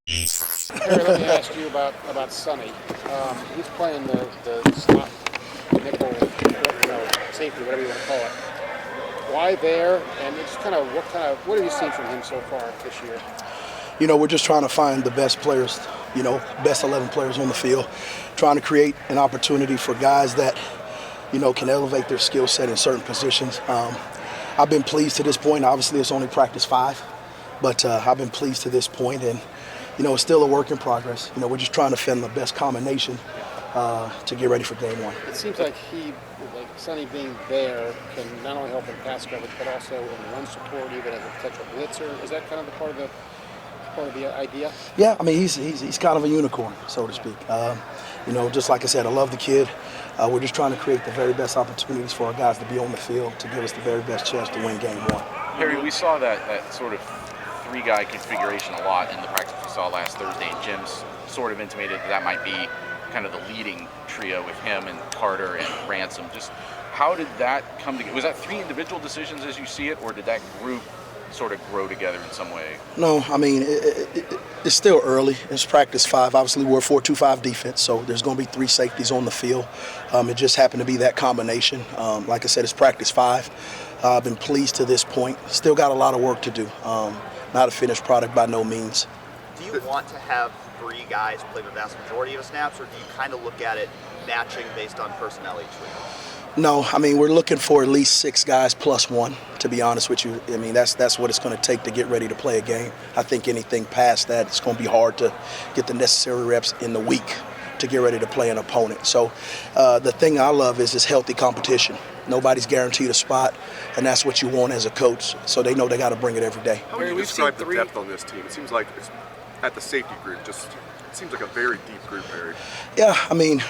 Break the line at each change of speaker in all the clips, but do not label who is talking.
Harry, let me ask you about Sonny. He's playing the slot nickel, safety, whatever you want to call it. Why there? And it's what have you seen from him so far this year?
We're just trying to find the best players, best 11 players on the field, trying to create an opportunity for guys that, can elevate their skill set in certain positions. I've been pleased to this point. Obviously, it's only practice 5, but I've been pleased to this point, and it's still a work in progress. We're just trying to find the best combination to get ready for game 1.
It seems like Sonny being there can not only help in pass coverage, but also in run support, even as a potential blitzer. Is that kind of the part of the idea?
Yeah, I mean, he's kind of a unicorn, so to speak. Just like I said, I love the kid. We're just trying to create the very best opportunities for our guys to be on the field to give us the very best chance to win game 1.
Harry, we saw that sort of 3-guy configuration a lot in the practice we saw last Thursday, and Jim's sort of intimated that might be kind of the leading trio with him and Carter and Ransom. Just how did that come together? Was that 3 individual decisions as you see it, or did that group sort of grow together in some way?
No, I mean, it's still early. It's practice 5. Obviously, we're a 4-2-5 defense, so there's going to be 3 safeties on the field. It just happened to be that combination. Like I said, it's practice 5. I've been pleased to this point. Still got a lot of work to do. Not a finished product by no means.
Do you want to have 3 guys play the vast majority of the snaps, or do you kind of look at it matching based on personnel each week?
No, I mean, we're looking for at least 6 guys plus 1, to be honest with you. I mean, that's what it's going to take to get ready to play a game. I think anything past that, it's going to be hard to get the necessary reps in the week to get ready to play an opponent. So the thing I love is this healthy competition. Nobody's guaranteed a spot, and that's what you want as a coach. So they know they got to bring it every day.
How would you describe the depth on this team? It seems like it's at the safety group, it seems like a very deep group, Harry.
Yeah, I mean,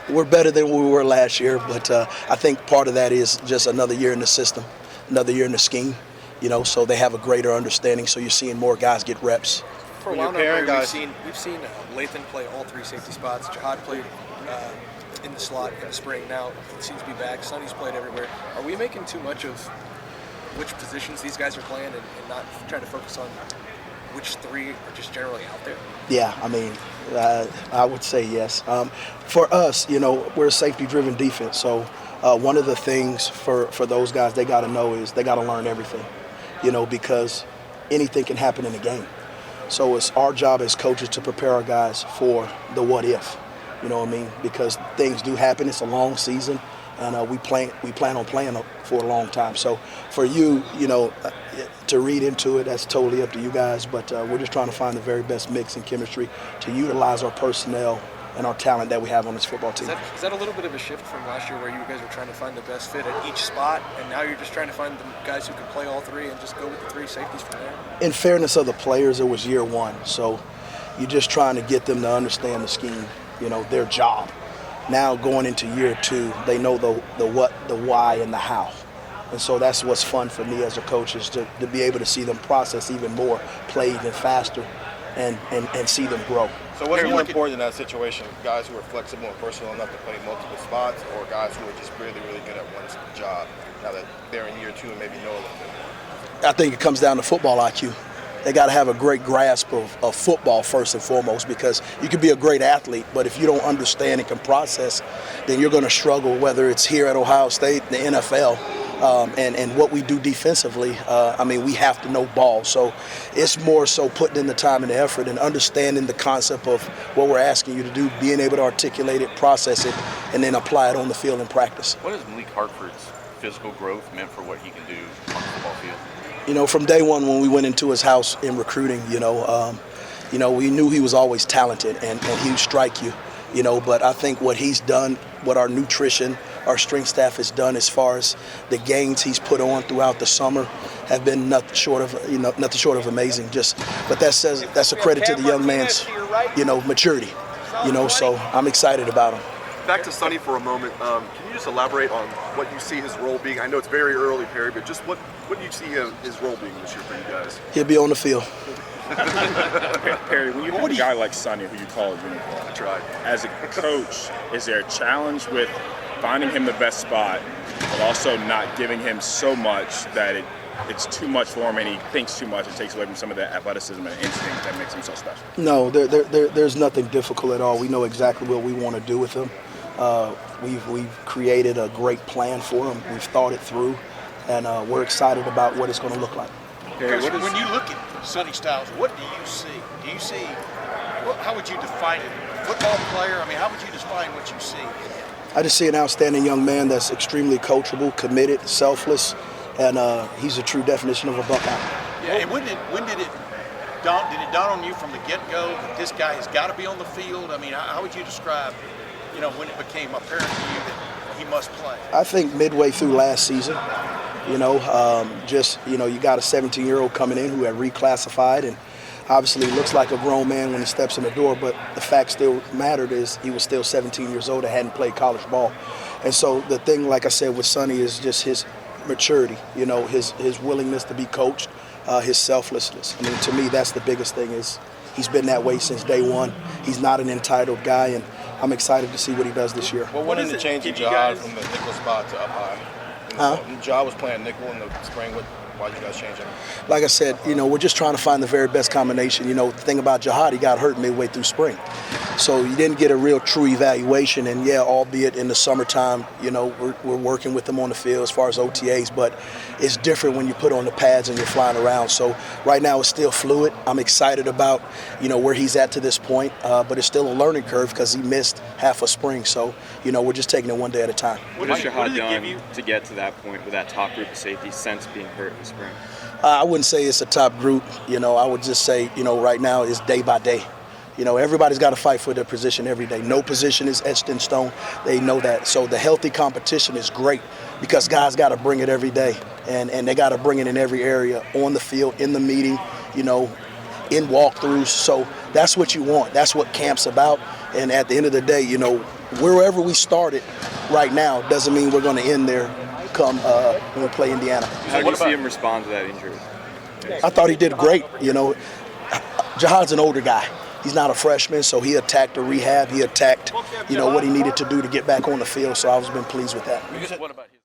we're better than we were last year, but I think part of that is just another year in the system, another year in the scheme, so they have a greater understanding, so you're seeing more guys get reps.
For a while now, we've seen Lathan play all 3 safety spots. Jihad played in the slot in the spring. Now he seems to be back. Sonny's played everywhere. Are we making too much of which positions these guys are playing and not trying to focus on which 3 are just generally out there?
Yeah, I mean, I would say yes. For us, we're a safety-driven defense, so one of the things for those guys they got to know is they got to learn everything, because anything can happen in a game. So it's our job as coaches to prepare our guys for the what if, you know what I mean? Because things do happen. It's a long season, and we plan on playing for a long time. So for you, to read into it, that's totally up to you guys. But we're just trying to find the very best mix and chemistry to utilize our personnel and our talent that we have on this football team.
Is that a little bit of a shift from last year where you guys were trying to find the best fit at each spot, and now you're just trying to find the guys who can play all 3 and just go with the 3 safeties from there?
In fairness of the players, it was year 1, so you're just trying to get them to understand the scheme, their job. Now going into year 2, they know the what, the why, and the how. And so that's what's fun for me as a coach is to be able to see them process even more, play even faster, and see them grow.
So what's more important in that situation? Guys who are flexible and versatile enough to play multiple spots, or guys who are just really, really good at one job now that they're in year 2 and maybe know a little bit more?
I think it comes down to football IQ. They got to have a great grasp of football first and foremost, because you can be a great athlete, but if you don't understand and can process, then you're going to struggle, whether it's here at Ohio State, the NFL, and what we do defensively. We have to know ball. So it's more so putting in the time and the effort and understanding the concept of what we're asking you to do, being able to articulate it, process it, and then apply it on the field in practice.
What has Malik Hartford's physical growth meant for what he can do on the football field?
From day one when we went into his house in recruiting, we knew he was always talented and he would strike you, but I think what he's done, what our nutrition, our strength staff has done as far as the gains he's put on throughout the summer have been nothing short of amazing. But that's a credit to the young man's, maturity, so I'm excited about him.
Back to Sonny for a moment. Can you just elaborate on what you see his role being? I know it's very early, Perry, but just what do you see his role being this year for you guys?
He'll be on the field.
Perry, when you have a guy like Sonny who you call a unicorn,
That's right.
As a coach, is there a challenge with finding him the best spot, but also not giving him so much that it's too much for him and he thinks too much. It takes away from some of that athleticism and instinct that makes him so special.
No, there's nothing difficult at all. We know exactly what we want to do with him. We've created a great plan for him. We've thought it through, and we're excited about what it's going to look like.
Coach, when you look at Sonny Styles, what do you see? Do you see, how would you define it? Football player? I mean, how would you define what you see in him?
I just see an outstanding young man that's extremely coachable, committed, selfless, and he's a true definition of a Buckeye.
Yeah, and when did it dawn on you from the get-go that this guy has got to be on the field? I mean, how would you describe, when it became apparent to you that he must play?
I think midway through last season, you got a 17-year-old coming in who had reclassified and obviously looks like a grown man when he steps in the door, but the fact still mattered is he was still 17 years old and hadn't played college ball. And so the thing, like I said, with Sonny is just his maturity, his willingness to be coached, his selflessness. I mean, to me, that's the biggest thing is he's been that way since day one. He's not an entitled guy, and I'm excited to see what he does this year.
Well, what is the change of Jihad from the nickel spot to up high? Jihad was playing nickel in the spring. Why did you guys change him?
Like I said, we're just trying to find the very best combination. The thing about Jihad, he got hurt midway through spring. So you didn't get a real true evaluation. And yeah, albeit in the summertime, we're working with him on the field as far as OTAs, but it's different when you put on the pads and you're flying around. So right now it's still fluid. I'm excited about, where he's at to this point, but it's still a learning curve because he missed half of spring. So, we're just taking it one day at a time.
What has Jihad done to get to that point with that top group of safeties since being hurt in spring?
I wouldn't say it's a top group. I would just say, right now it's day by day. Everybody's got to fight for their position every day. No position is etched in stone. They know that. So the healthy competition is great because guys got to bring it every day. And they got to bring it in every area, on the field, in the meeting, in walkthroughs. So that's what you want. That's what camp's about. And at the end of the day, wherever we started right now doesn't mean we're going to end there come when we play Indiana.
How did you see him respond to that injury?
I thought he did great. Jihad's an older guy. He's not a freshman, so he attacked the rehab. He attacked, what he needed to do to get back on the field. So I've been pleased with that.
What about his